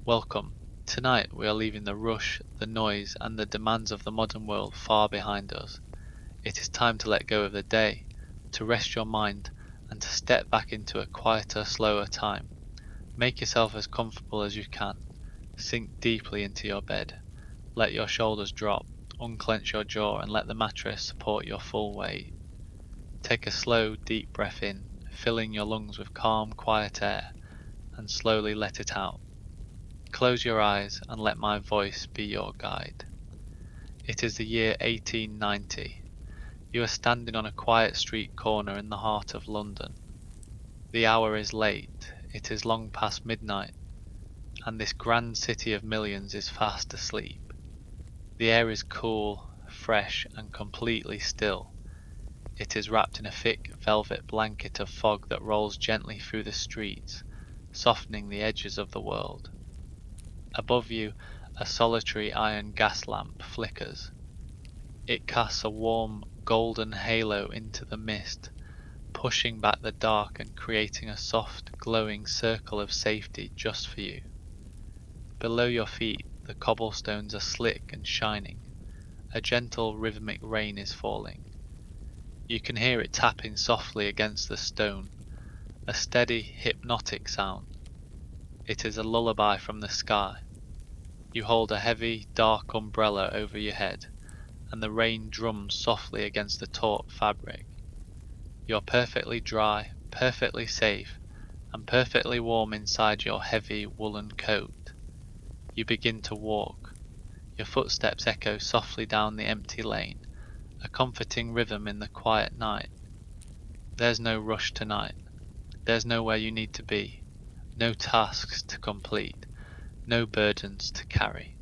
Welcome. Tonight we are leaving the rush, the noise, and the demands of the modern world far behind us. It is time to let go of the day, to rest your mind, and to step back into a quieter, slower time. Make yourself as comfortable as you can. Sink deeply into your bed. Let your shoulders drop, unclench your jaw, and let the mattress support your full weight. Take a slow, deep breath in, filling your lungs with calm, quiet air, and slowly let it out. Close your eyes and let my voice be your guide. It is the year 1890. You are standing on a quiet street corner in the heart of London. The hour is late, it is long past midnight, and this grand city of millions is fast asleep. The air is cool, fresh, and completely still. It is wrapped in a thick velvet blanket of fog that rolls gently through the streets, softening the edges of the world. Above you, a solitary iron gas lamp flickers. It casts a warm, golden halo into the mist, pushing back the dark and creating a soft, glowing circle of safety just for you. Below your feet, the cobblestones are slick and shining. A gentle, rhythmic rain is falling. You can hear it tapping softly against the stone, a steady, hypnotic sound. It is a lullaby from the sky. You hold a heavy, dark umbrella over your head, and the rain drums softly against the taut fabric. You're perfectly dry, perfectly safe, and perfectly warm inside your heavy woolen coat. You begin to walk. Your footsteps echo softly down the empty lane, a comforting rhythm in the quiet night. There's no rush tonight. There's nowhere you need to be, no tasks to complete, no burdens to carry.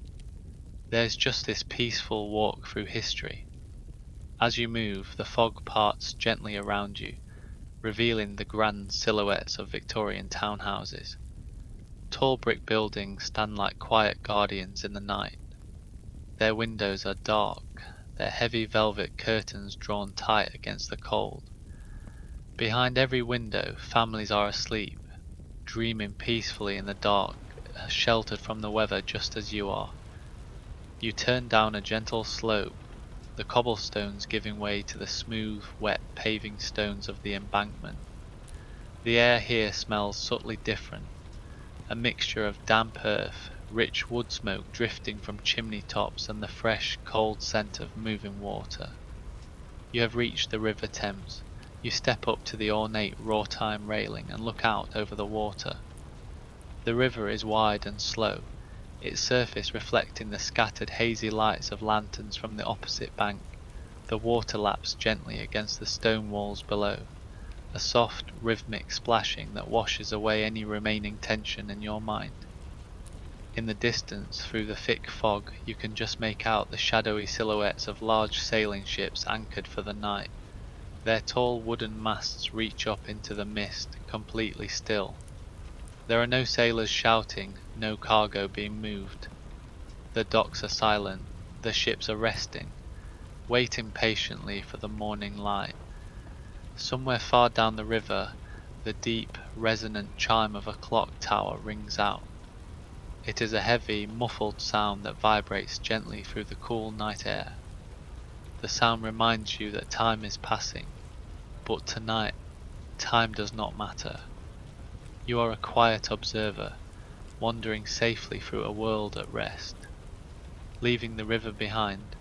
There's just this peaceful walk through history. As you move, the fog parts gently around you, revealing the grand silhouettes of Victorian townhouses. Tall brick buildings stand like quiet guardians in the night. Their windows are dark, their heavy velvet curtains drawn tight against the cold. Behind every window, families are asleep, dreaming peacefully in the dark, sheltered from the weather just as you are. You turn down a gentle slope, the cobblestones giving way to the smooth, wet paving stones of the embankment. The air here smells subtly different, a mixture of damp earth, rich wood smoke drifting from chimney tops, and the fresh, cold scent of moving water. You have reached the River Thames. You step up to the ornate wrought-iron railing and look out over the water. The river is wide and slow, its surface reflecting the scattered hazy lights of lanterns from the opposite bank. The water laps gently against the stone walls below, a soft, rhythmic splashing that washes away any remaining tension in your mind. In the distance, through the thick fog, you can just make out the shadowy silhouettes of large sailing ships anchored for the night. Their tall wooden masts reach up into the mist, completely still. There are no sailors shouting, no cargo being moved. The docks are silent, the ships are resting, waiting patiently for the morning light. Somewhere far down the river, the deep, resonant chime of a clock tower rings out. It is a heavy, muffled sound that vibrates gently through the cool night air. The sound reminds you that time is passing, but tonight, time does not matter. You are a quiet observer, wandering safely through a world at rest. Leaving the river behind,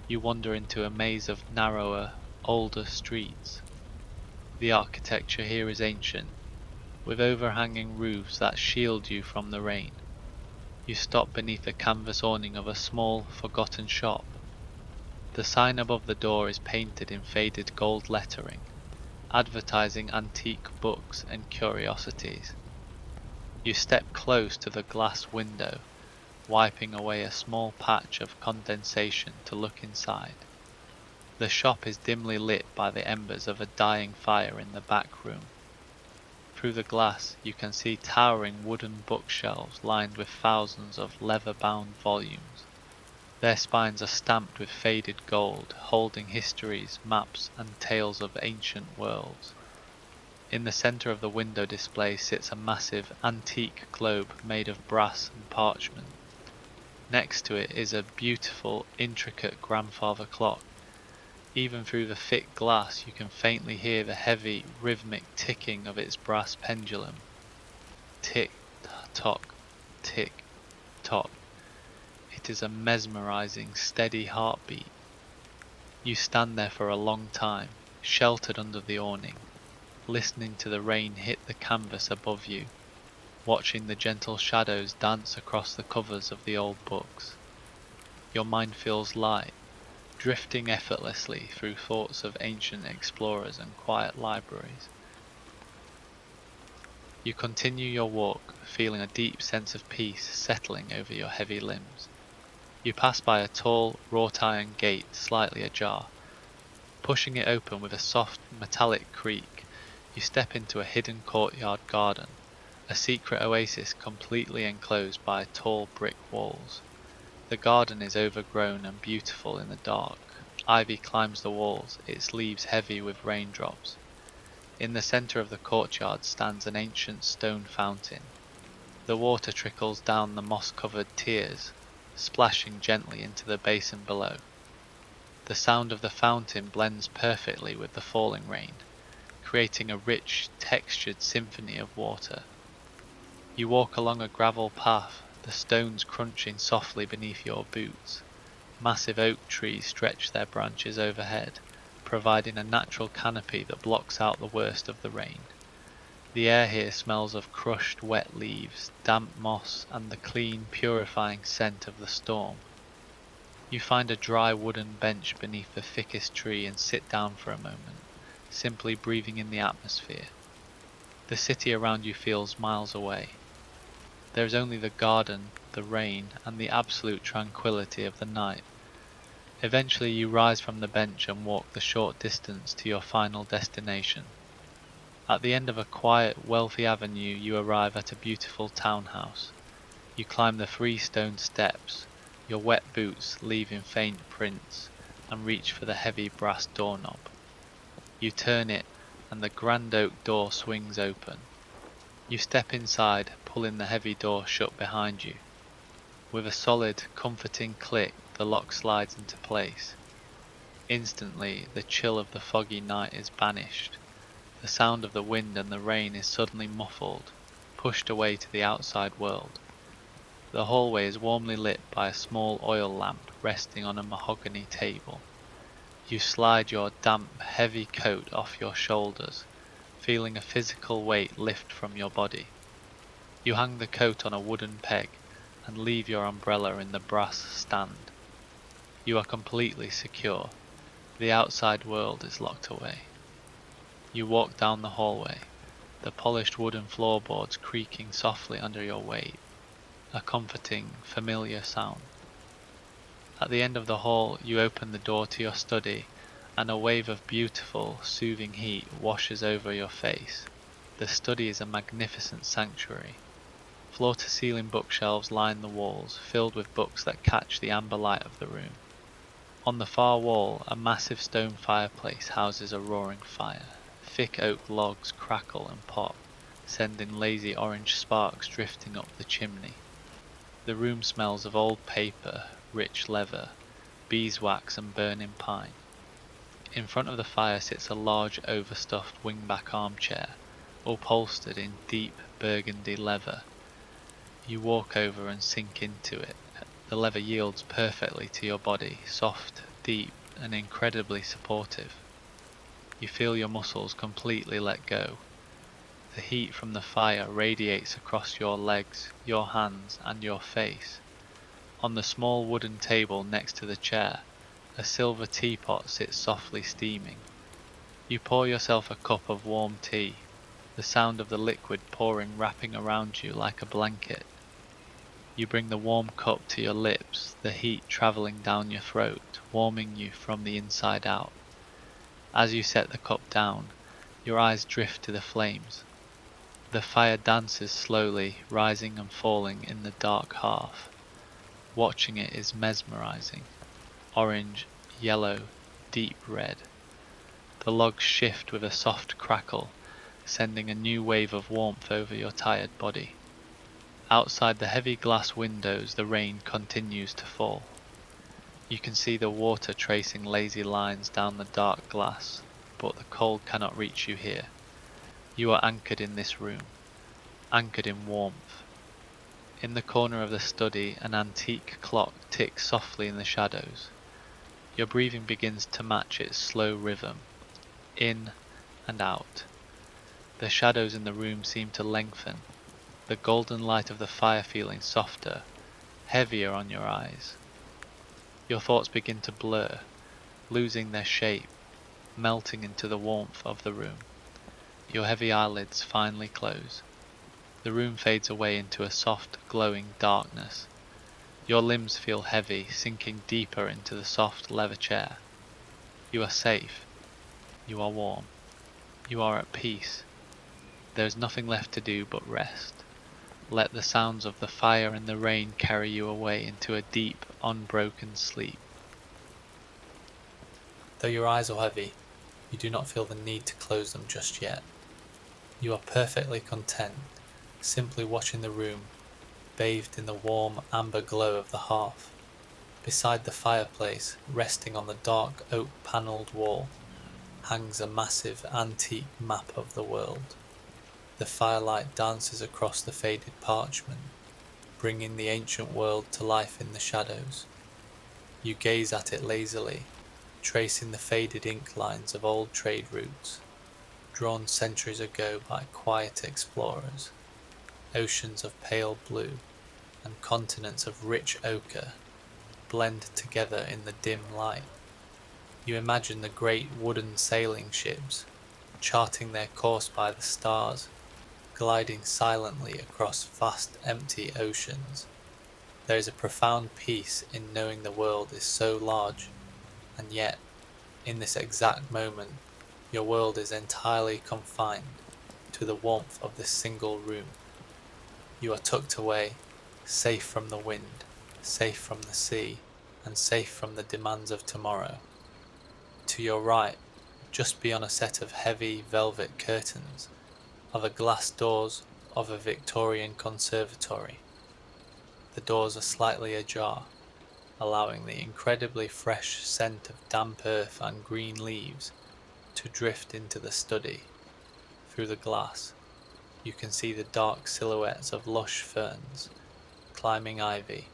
you wander into a maze of narrower, older streets. The architecture here is ancient, with overhanging roofs that shield you from the rain. You stop beneath the canvas awning of a small, forgotten shop. The sign above the door is painted in faded gold lettering, advertising antique books and curiosities. You step close to the glass window, wiping away a small patch of condensation to look inside. The shop is dimly lit by the embers of a dying fire in the back room. Through the glass you can see towering wooden bookshelves lined with thousands of leather-bound volumes. Their spines are stamped with faded gold, holding histories, maps, and tales of ancient worlds. In the center of the window display sits a massive antique globe made of brass and parchment. Next to it is a beautiful, intricate grandfather clock. Even through the thick glass you can faintly hear the heavy, rhythmic ticking of its brass pendulum. Tick-tock, tick-tock. It is a mesmerizing, steady heartbeat. You stand there for a long time, sheltered under the awning, listening to the rain hit the canvas above you, watching the gentle shadows dance across the covers of the old books. Your mind feels light, drifting effortlessly through thoughts of ancient explorers and quiet libraries. You continue your walk, feeling a deep sense of peace settling over your heavy limbs. You pass by a tall, wrought-iron gate slightly ajar. Pushing it open with a soft, metallic creak, you step into a hidden courtyard garden, a secret oasis completely enclosed by tall brick walls. The garden is overgrown and beautiful in the dark. Ivy climbs the walls, its leaves heavy with raindrops. In the center of the courtyard stands an ancient stone fountain. The water trickles down the moss-covered tiers, splashing gently into the basin below. The sound of the fountain blends perfectly with the falling rain, creating a rich, textured symphony of water. You walk along a gravel path, the stones crunching softly beneath your boots. Massive oak trees stretch their branches overhead, providing a natural canopy that blocks out the worst of the rain. The air here smells of crushed, wet leaves, damp moss, and the clean, purifying scent of the storm. You find a dry wooden bench beneath the thickest tree and sit down for a moment, simply breathing in the atmosphere. The city around you feels miles away. There is only the garden, the rain, and the absolute tranquility of the night. Eventually you rise from the bench and walk the short distance to your final destination. At the end of a quiet, wealthy avenue you arrive at a beautiful townhouse. You climb the 3 stone steps, your wet boots leaving faint prints, and reach for the heavy brass doorknob. You turn it, and the grand oak door swings open. You step inside, pulling the heavy door shut behind you. With a solid, comforting click, the lock slides into place. Instantly, the chill of the foggy night is banished. The sound of the wind and the rain is suddenly muffled, pushed away to the outside world. The hallway is warmly lit by a small oil lamp resting on a mahogany table. You slide your damp, heavy coat off your shoulders, feeling a physical weight lift from your body. You hang the coat on a wooden peg and leave your umbrella in the brass stand. You are completely secure. The outside world is locked away. You walk down the hallway, the polished wooden floorboards creaking softly under your weight, a comforting, familiar sound. At the end of the hall, you open the door to your study, and a wave of beautiful, soothing heat washes over your face. The study is a magnificent sanctuary. Floor-to-ceiling bookshelves line the walls, filled with books that catch the amber light of the room. On the far wall, a massive stone fireplace houses a roaring fire. Thick oak logs crackle and pop, sending lazy orange sparks drifting up the chimney. The room smells of old paper, rich leather, beeswax and burning pine. In front of the fire sits a large overstuffed wingback armchair, upholstered in deep burgundy leather. You walk over and sink into it. The leather yields perfectly to your body, soft, deep, and incredibly supportive. You feel your muscles completely let go. The heat from the fire radiates across your legs, your hands, and your face. On the small wooden table next to the chair, a silver teapot sits softly steaming. You pour yourself a cup of warm tea, the sound of the liquid pouring wrapping around you like a blanket. You bring the warm cup to your lips, the heat travelling down your throat, warming you from the inside out. As you set the cup down, your eyes drift to the flames. The fire dances slowly, rising and falling in the dark hearth. Watching it is mesmerizing. Orange, yellow, deep red. The logs shift with a soft crackle, sending a new wave of warmth over your tired body. Outside the heavy glass windows, the rain continues to fall. You can see the water tracing lazy lines down the dark glass, but the cold cannot reach you here. You are anchored in this room, anchored in warmth. In the corner of the study, an antique clock ticks softly in the shadows. Your breathing begins to match its slow rhythm, in and out. The shadows in the room seem to lengthen, the golden light of the fire feeling softer, heavier on your eyes. Your thoughts begin to blur, losing their shape, melting into the warmth of the room. Your heavy eyelids finally close. The room fades away into a soft, glowing darkness. Your limbs feel heavy, sinking deeper into the soft leather chair. You are safe. You are warm. You are at peace. There is nothing left to do but rest. Let the sounds of the fire and the rain carry you away into a deep, unbroken sleep. Though your eyes are heavy, you do not feel the need to close them just yet. You are perfectly content, simply watching the room, bathed in the warm amber glow of the hearth. Beside the fireplace, resting on the dark oak-panelled wall, hangs a massive antique map of the world. The firelight dances across the faded parchment, bringing the ancient world to life in the shadows. You gaze at it lazily, tracing the faded ink lines of old trade routes, drawn centuries ago by quiet explorers. Oceans of pale blue and continents of rich ochre blend together in the dim light. You imagine the great wooden sailing ships, charting their course by the stars, gliding silently across vast empty oceans. There is a profound peace in knowing the world is so large, and yet, in this exact moment, your world is entirely confined to the warmth of this single room. You are tucked away, safe from the wind, safe from the sea, and safe from the demands of tomorrow. To your right, just beyond a set of heavy velvet curtains, are the glass doors of a Victorian conservatory. The doors are slightly ajar, allowing the incredibly fresh scent of damp earth and green leaves to drift into the study. Through the glass, you can see the dark silhouettes of lush ferns, climbing ivy,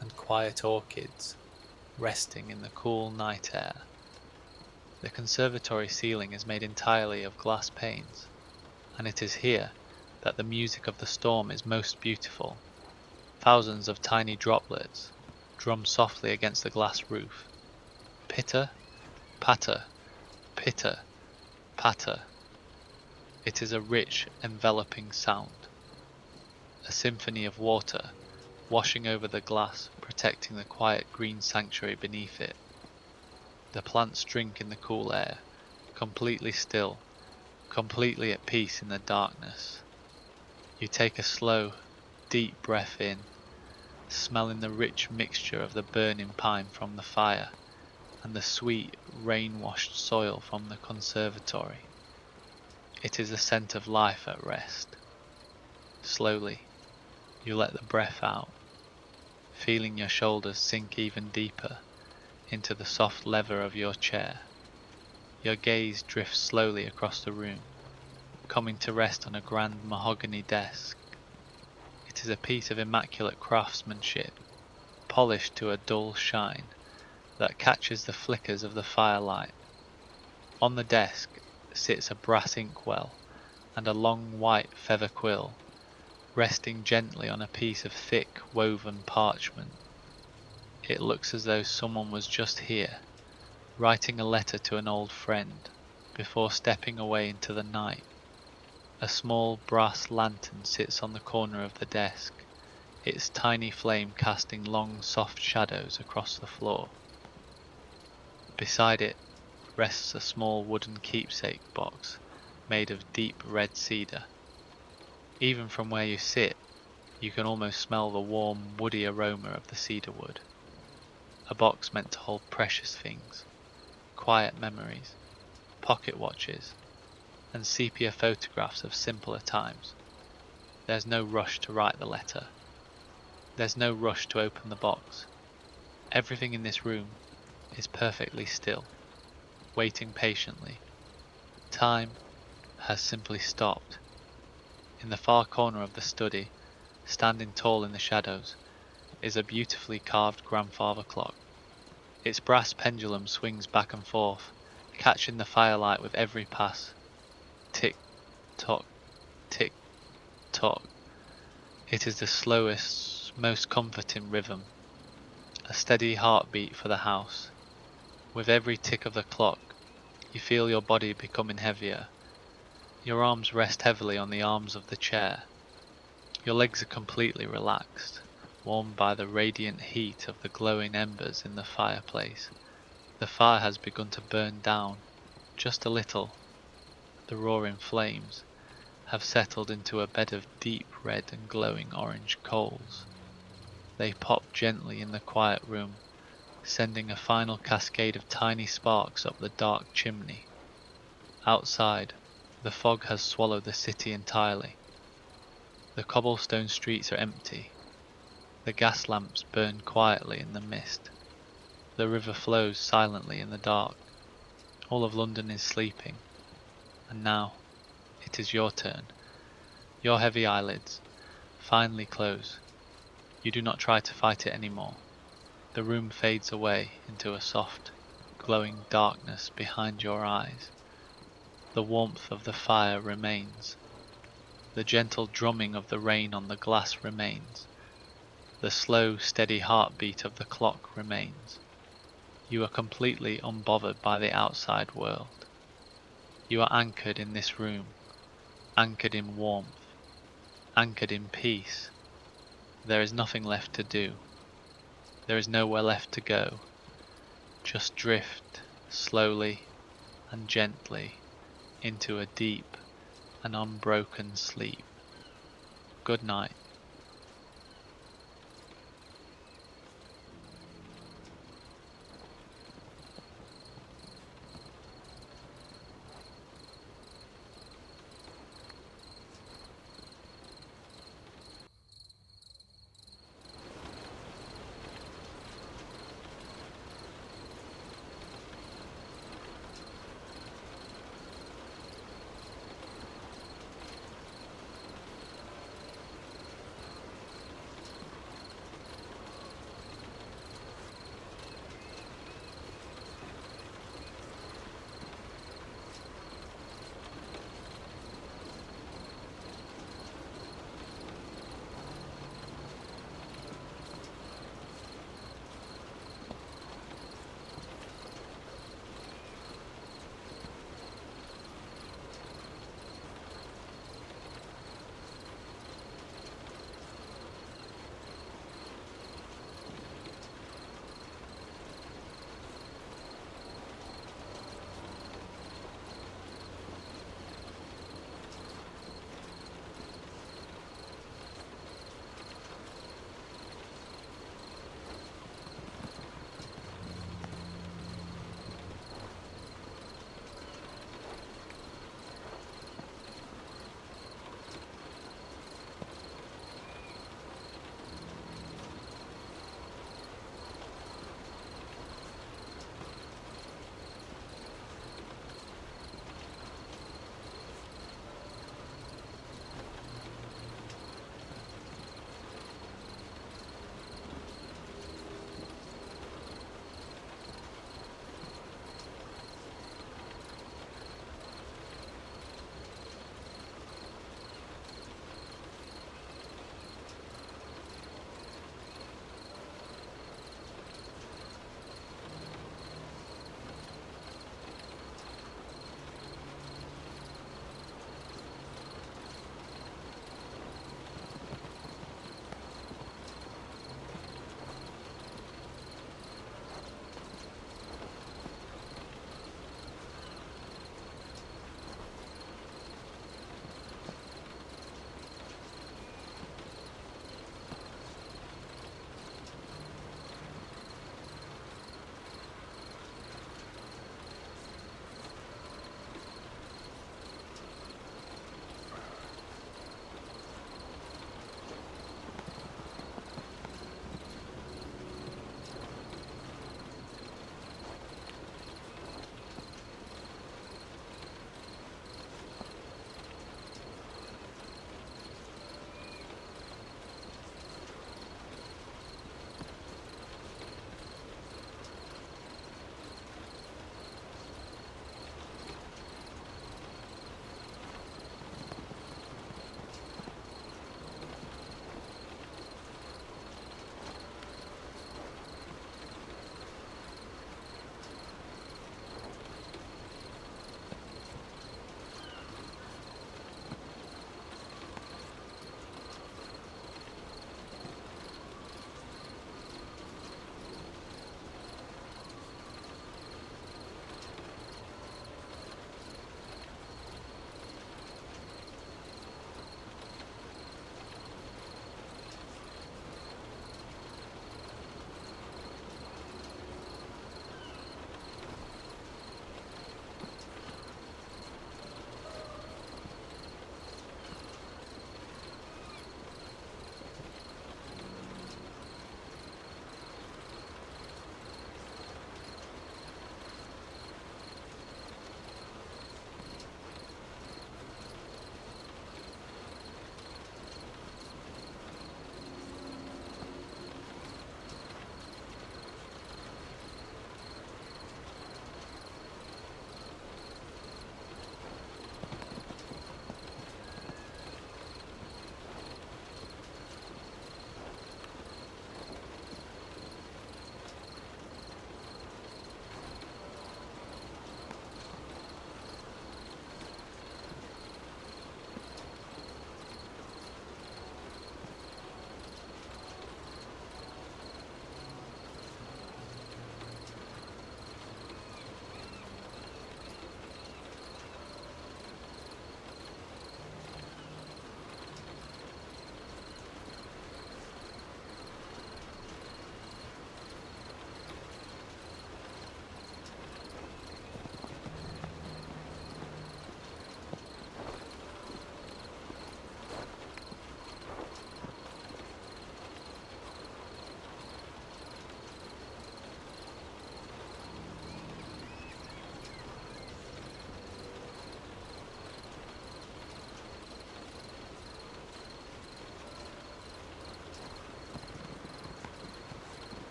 and quiet orchids resting in the cool night air. The conservatory ceiling is made entirely of glass panes, and it is here that the music of the storm is most beautiful. Thousands of tiny droplets drum softly against the glass roof. Pitter, patter, pitter, patter. It is a rich, enveloping sound. A symphony of water washing over the glass, protecting the quiet green sanctuary beneath it. The plants drink in the cool air, completely still, completely at peace in the darkness. You take a slow, deep breath in, smelling the rich mixture of the burning pine from the fire and the sweet, rain-washed soil from the conservatory. It is the scent of life at rest. Slowly, you let the breath out, feeling your shoulders sink even deeper into the soft leather of your chair. Your gaze drifts slowly across the room, coming to rest on a grand mahogany desk. It is a piece of immaculate craftsmanship, polished to a dull shine, that catches the flickers of the firelight. On the desk sits a brass inkwell and a long white feather quill, resting gently on a piece of thick woven parchment. It looks as though someone was just here, writing a letter to an old friend, before stepping away into the night. A small brass lantern sits on the corner of the desk, its tiny flame casting long soft shadows across the floor. Beside it rests a small wooden keepsake box made of deep red cedar. Even from where you sit, you can almost smell the warm, woody aroma of the cedar wood. A box meant to hold precious things, quiet memories, pocket watches, and sepia photographs of simpler times. There's no rush to write the letter. There's no rush to open the box. Everything in this room is perfectly still, waiting patiently. Time has simply stopped. In the far corner of the study, standing tall in the shadows, is a beautifully carved grandfather clock. Its brass pendulum swings back and forth, catching the firelight with every pass. Tick, tock, tick, tock. It is the slowest, most comforting rhythm, a steady heartbeat for the house. With every tick of the clock, you feel your body becoming heavier. Your arms rest heavily on the arms of the chair. Your legs are completely relaxed, warmed by the radiant heat of the glowing embers in the fireplace. The fire has begun to burn down, just a little. The roaring flames have settled into a bed of deep red and glowing orange coals. They pop gently in the quiet room, sending a final cascade of tiny sparks up the dark chimney. Outside, the fog has swallowed the city entirely. The cobblestone streets are empty. The gas lamps burn quietly in the mist. The river flows silently in the dark. All of London is sleeping. And now, it is your turn. Your heavy eyelids finally close. You do not try to fight it anymore. The room fades away into a soft, glowing darkness behind your eyes. The warmth of the fire remains. The gentle drumming of the rain on the glass remains. The slow, steady heartbeat of the clock remains. You are completely unbothered by the outside world. You are anchored in this room, anchored in warmth, anchored in peace. There is nothing left to do. There is nowhere left to go. Just drift slowly and gently into a deep and unbroken sleep. Good night.